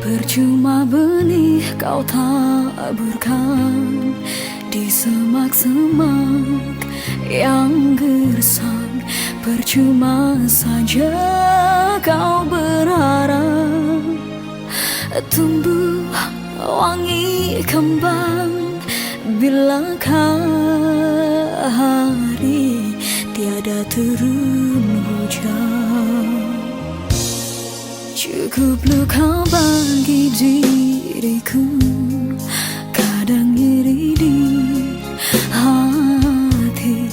Percuma benih kau taburkan di semak-semak yang gersang. Percuma saja kau berharap tumbuh wangi kembang bilakah hari tiada turun hujan. Cukup luka bagi diriku, kadang iri di hati.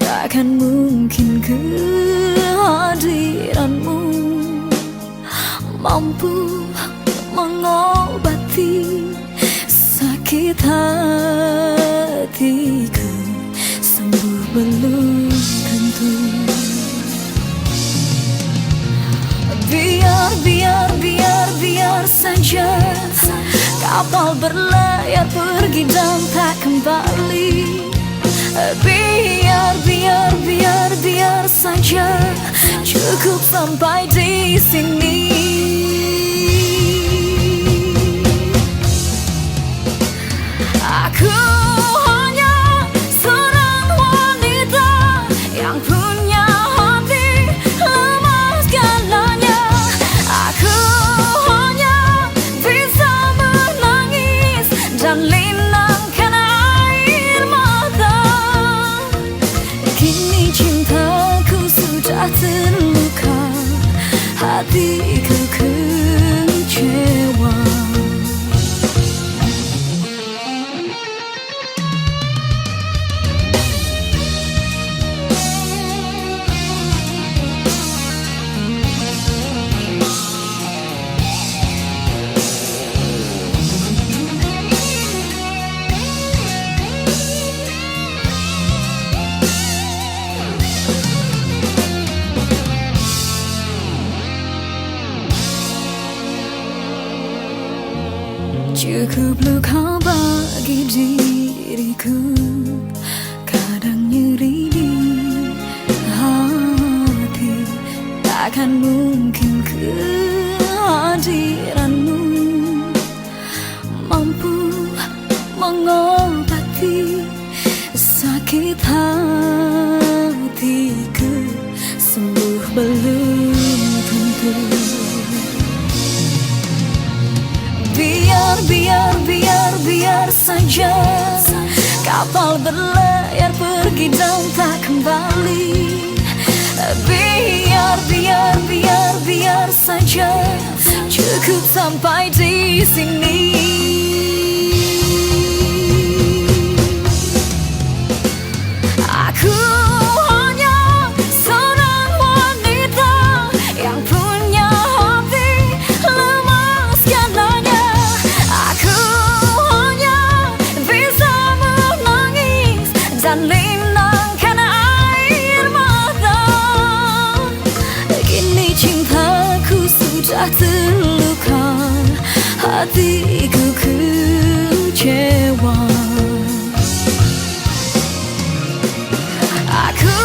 Takkan mungkin kehadiranmu mampu mengobati sakit hatiku. Sembuh belum tentu. Biar saja kapal berlayar pergi dan tak kembali. Biar saja cukup sampai di sini. Aku hanya seorang wanita yang punya hati lemah segalanya. Aku hanya bisa menangis dan linangkan air mata. Kini cintaku sudah terluka, hatiku kecewa. Cukup luka bagi diriku, kadang nyeri di hati. Takkan mungkin kehadiranmu mampu mengobati sakit hatiku. Sembuh belum tentu. Biar saja kapal berlayar pergi dan tak kembali. Biar saja cukup sampai di sini. Aku hanya seorang wanita yang punya hati lemah segalanya. Aku hanya bisa menangis dan linangkan air mata. Kini cintaku sudah terluka, hatiku kecewa. Aku